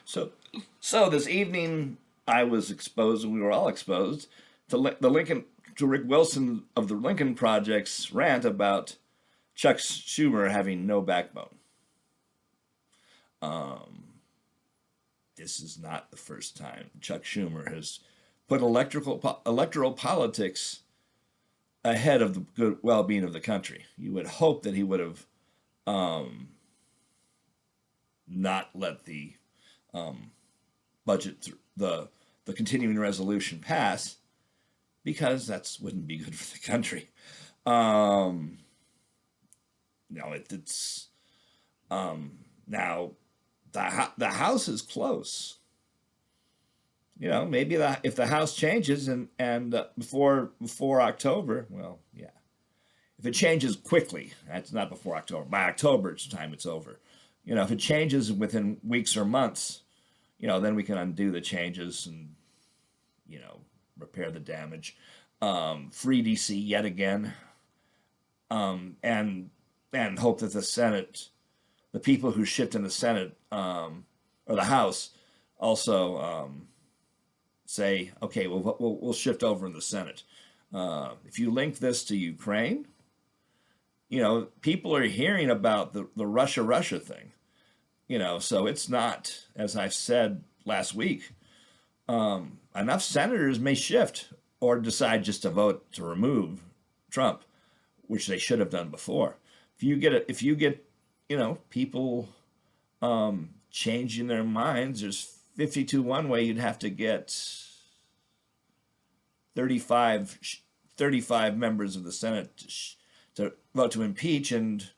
So, so this evening I was exposed, and we were all exposed to Rick Wilson of the Lincoln Project's rant about Chuck Schumer having no backbone. This is not the first time Chuck Schumer has put electoral politics ahead of the good well-being of the country. You would hope that he would have not let the budget, the continuing resolution pass, because that wouldn't be good for the country. No, it's now the House is close. Maybe if the House changes and before October, well, yeah. If it changes quickly, that's not before October. By October, it's time it's over. If it changes within weeks or months, then we can undo the changes and, repair the damage. Free DC yet again, and hope that the Senate, the people who shift in the Senate or the House, also say, okay, we'll shift over in the Senate. If you link this to Ukraine, people are hearing about the Russia thing. So it's not, as I've said last week, enough senators may shift or decide just to vote to remove Trump, which they should have done before. If you get, people changing their minds, there's 52 one way, you'd have to get 35 members of the Senate to vote to impeach, and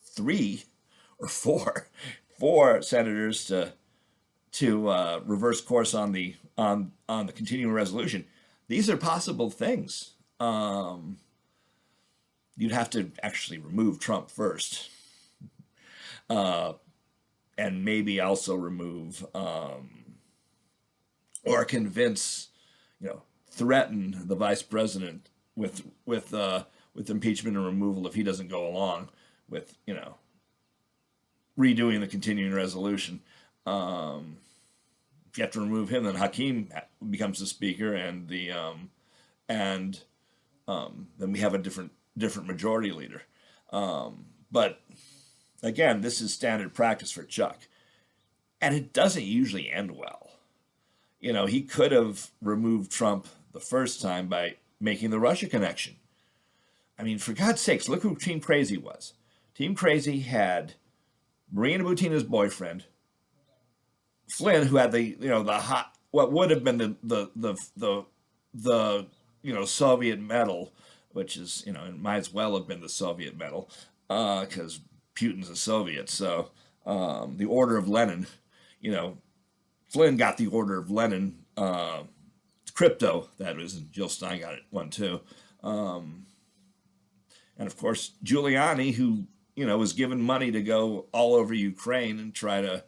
three or four senators to reverse course on the continuing resolution. These are possible things. You'd have to actually remove Trump first, and maybe also remove or convince, threaten the vice president with impeachment and removal if he doesn't go along with, redoing the continuing resolution. If you have to remove him, then Hakeem becomes the speaker, and then we have a different majority leader. But again, this is standard practice for Chuck, and it doesn't usually end well. He could have removed Trump the first time by making the Russia connection. I mean, for God's sakes, look who Team Crazy was. Team Crazy had Maria Butina's boyfriend, Flynn, who had the hot, what would have been the Soviet medal, which is, it might as well have been the Soviet medal, because Putin's a Soviet. So the Order of Lenin, Flynn got the Order of Lenin, crypto, that was, and Jill Stein got it one too. And of course, Giuliani, who, was given money to go all over Ukraine and try to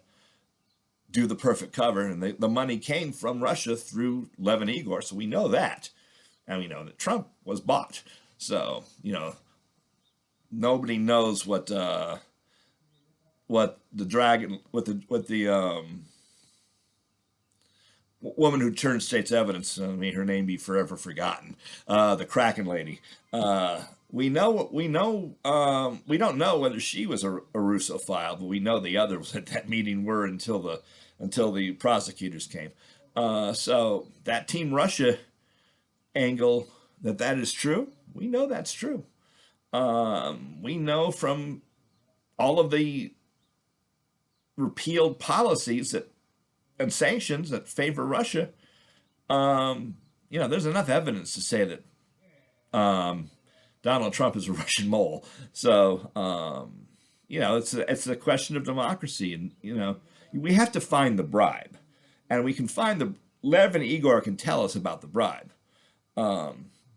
do the perfect cover. And the money came from Russia through Lev and Igor. So we know that. And we know that Trump was bought. So, nobody knows what the dragon, what the woman who turned state's evidence, may her name be forever forgotten, the Kraken lady. We don't know whether she was a Russophile, but we know the others at that meeting were until the prosecutors came. So that Team Russia angle, that is true. We know that's true. We know from all of the repealed policies and sanctions that favor Russia, there's enough evidence to say that Donald Trump is a Russian mole. So, it's a question of democracy, and we have to find the bribe, and we can find Lev and Igor can tell us about the bribe.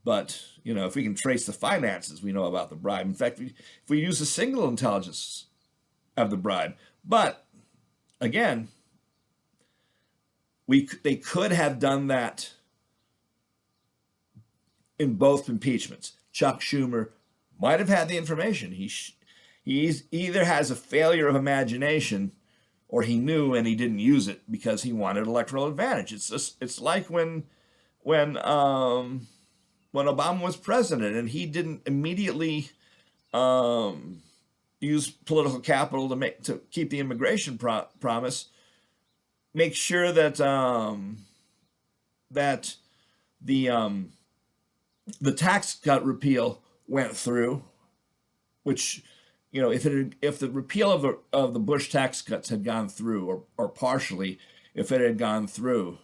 But if we can trace the finances, we know about the bribe. In fact, if we use the signal intelligence of the bribe, but again, they could have done that in both impeachments. Chuck Schumer might have had the information. He either has a failure of imagination, or he knew and he didn't use it because he wanted electoral advantage. It's like when Obama was president and he didn't immediately use political capital to keep the immigration promise, make sure that that the tax cut repeal went through, which, if the repeal of the Bush tax cuts had gone through, or partially, if it had gone through,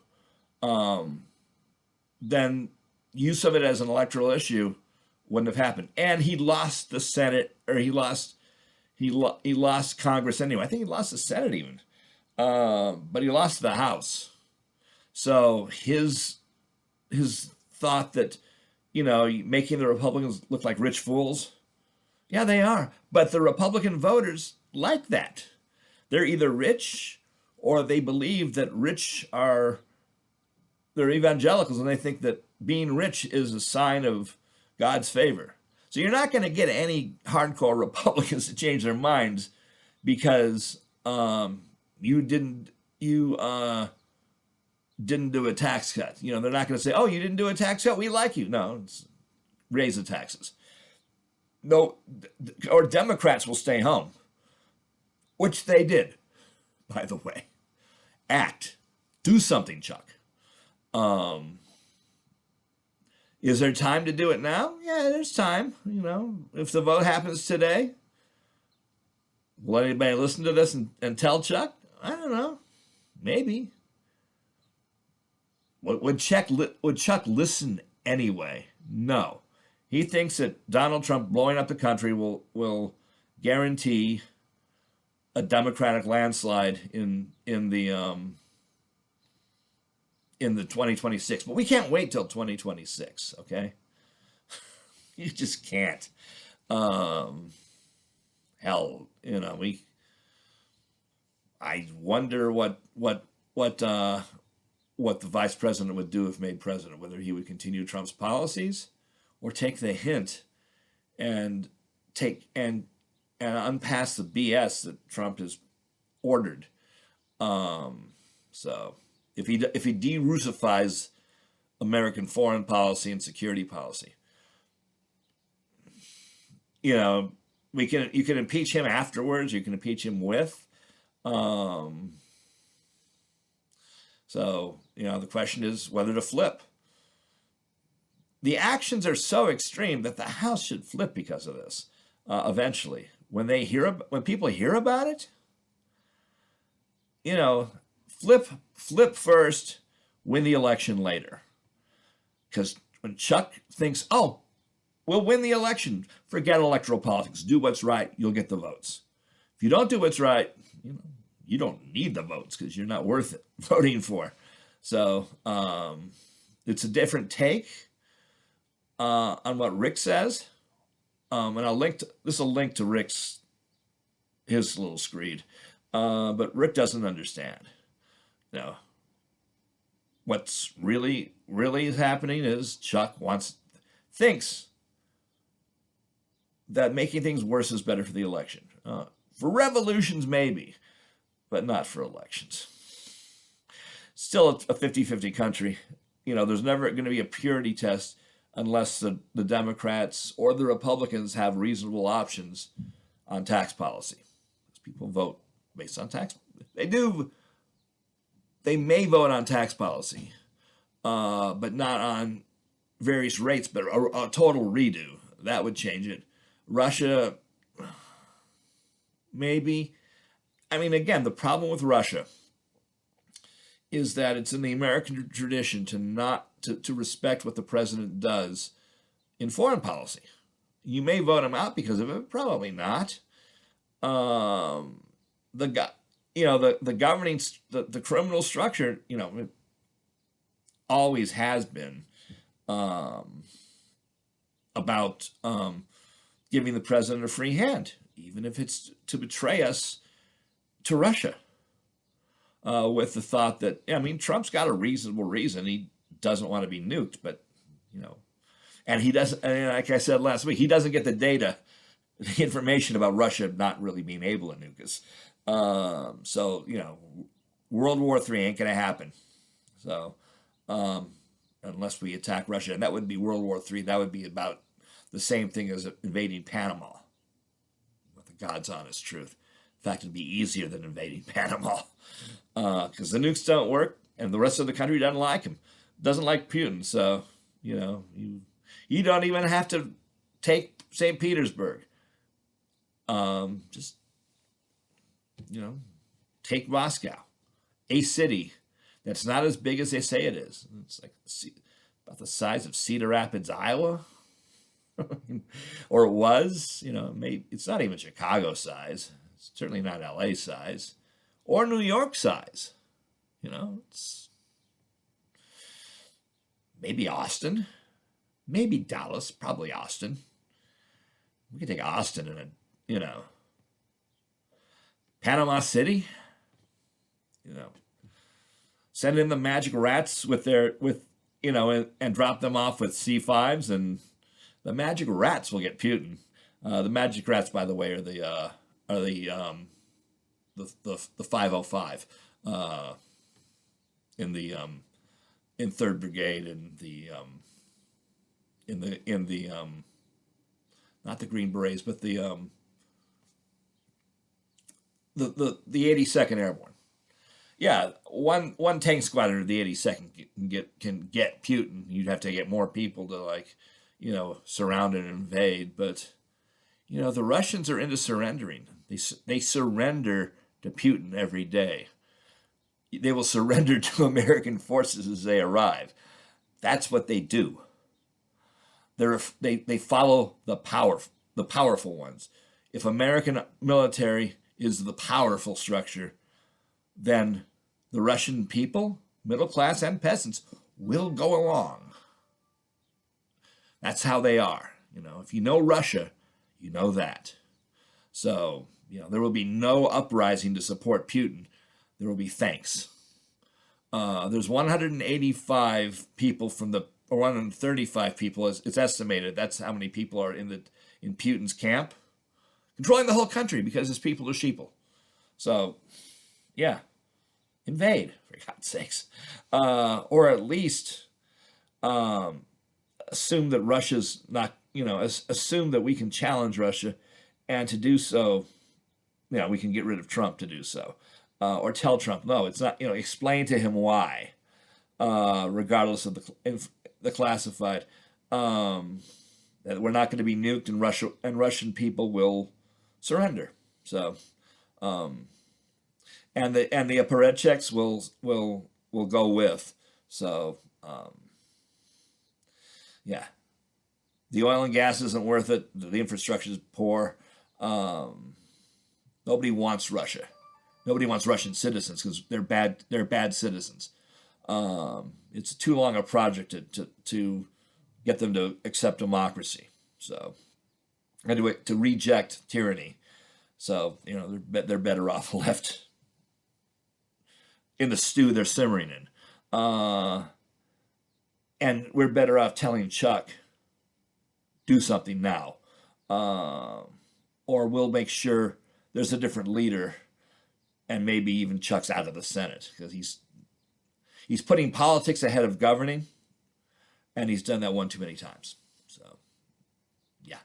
then use of it as an electoral issue wouldn't have happened. And he lost the Senate, or he lost Congress anyway. I think he lost the Senate even, but he lost the House. So his thought that, making the Republicans look like rich fools. Yeah, they are. But the Republican voters like that. They're either rich, or they believe that they're evangelicals, and they think that being rich is a sign of God's favor. So you're not going to get any hardcore Republicans to change their minds because you didn't do a tax cut. They're not going to say, "Oh, you didn't do a tax cut, we like you." No, it's raise the taxes. No, or Democrats will stay home, which they did, by the way. Act, do something, Chuck. Is there time to do it now? Yeah, there's time. If the vote happens today, will anybody listen to this and tell Chuck? I don't know. Maybe. Would Chuck listen anyway? No. He thinks that Donald Trump blowing up the country will guarantee a Democratic landslide in the 2026. But we can't wait till 2026, okay? You just can't. Hell, I wonder what the vice president would do if made president, whether he would continue Trump's policies or take the hint and unpass the BS that Trump has ordered. So if he de-Russifies American foreign policy and security policy, you can impeach him afterwards. You can impeach him with. So the question is whether to flip. The actions are so extreme that the House should flip because of this. Eventually, when people hear about it, flip first, win the election later. Because when Chuck thinks, "Oh, we'll win the election," forget electoral politics. Do what's right, you'll get the votes. If you don't do what's right, you don't need the votes because you're not worth it voting for. So it's a different take on what Rick says. And this will link to his little screed. But Rick doesn't understand. What's really happening is Chuck thinks that making things worse is better for the election. For revolutions, maybe, but not for elections. Still a 50-50 country. There's never going to be a purity test unless the Democrats or the Republicans have reasonable options on tax policy. People vote based on tax. They do. They may vote on tax policy, but not on various rates, but a total redo. That would change it. Russia, maybe. Again, the problem with Russia is that it's in the American tradition to respect what the president does in foreign policy. You may vote him out because of it, probably not. The governing, the criminal structure, it always has been about giving the president a free hand, even if it's to betray us to Russia, with the thought that, Trump's got a reasonable reason. He doesn't want to be nuked, but, and he doesn't, and like I said last week, he doesn't get the data the information about Russia not really being able to nuke us. So, you know, World War III ain't going to happen. So, unless we attack Russia, and that wouldn't be World War III, that would be about the same thing as invading Panama, with the God's honest truth. In fact, it'd be easier than invading Panama, because the nukes don't work, and the rest of the country doesn't like him, doesn't like Putin. So, you know, you don't even have to take St. Petersburg. Just, you know, take Moscow, a city that's not as big as they say it is. It's like about the size of Cedar Rapids, Iowa, or it was. You know, maybe it's not even Chicago size. It's certainly not LA size, or New York size. You know, it's maybe Austin, maybe Dallas, probably Austin. We could take Austin and, you know, Panama City, you know, send in the magic rats you know, and drop them off with C5s, and the magic rats will get Putin. The magic rats, by the way, are the 505 in the in 3rd Brigade and in the not the Green Berets, but the 82nd Airborne. Yeah, one tank squadron of the 82nd can get Putin. You'd have to get more people to, like, you know, surround and invade. But, you know, the Russians are into surrendering. They surrender to Putin every day. They will surrender to American forces as they arrive. That's what they do. They follow the powerful ones. If American military is the powerful structure, then the Russian people, middle class and peasants, will go along. That's how they are. You know, if you know Russia, you know that. So, you know, there will be no uprising to support Putin. There will be thanks. There's 185 people or 135 people, as it's estimated. That's how many people are in Putin's camp, controlling the whole country because his people are sheeple. So, yeah, invade, for God's sakes. Or at least assume that Russia's not, you know, assume that we can challenge Russia, and to do so, you know, we can get rid of Trump to do so. Or tell Trump, no, it's not, you know, explain to him why, regardless of the classified, that we're not going to be nuked, and Russian people will surrender. So, and the apparatchiks will go with. So, yeah, the oil and gas isn't worth it. The infrastructure is poor. Nobody wants Russia. Nobody wants Russian citizens because they're bad. They're bad citizens. It's too long a project to get them to accept democracy. So, and to reject tyranny. So, you know, they're better off left in the stew they're simmering in. And we're better off telling Chuck, do something now. Or we'll make sure there's a different leader, and maybe even Chuck's out of the Senate, because he's putting politics ahead of governing, and he's done that one too many times. So, yeah,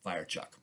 fire Chuck.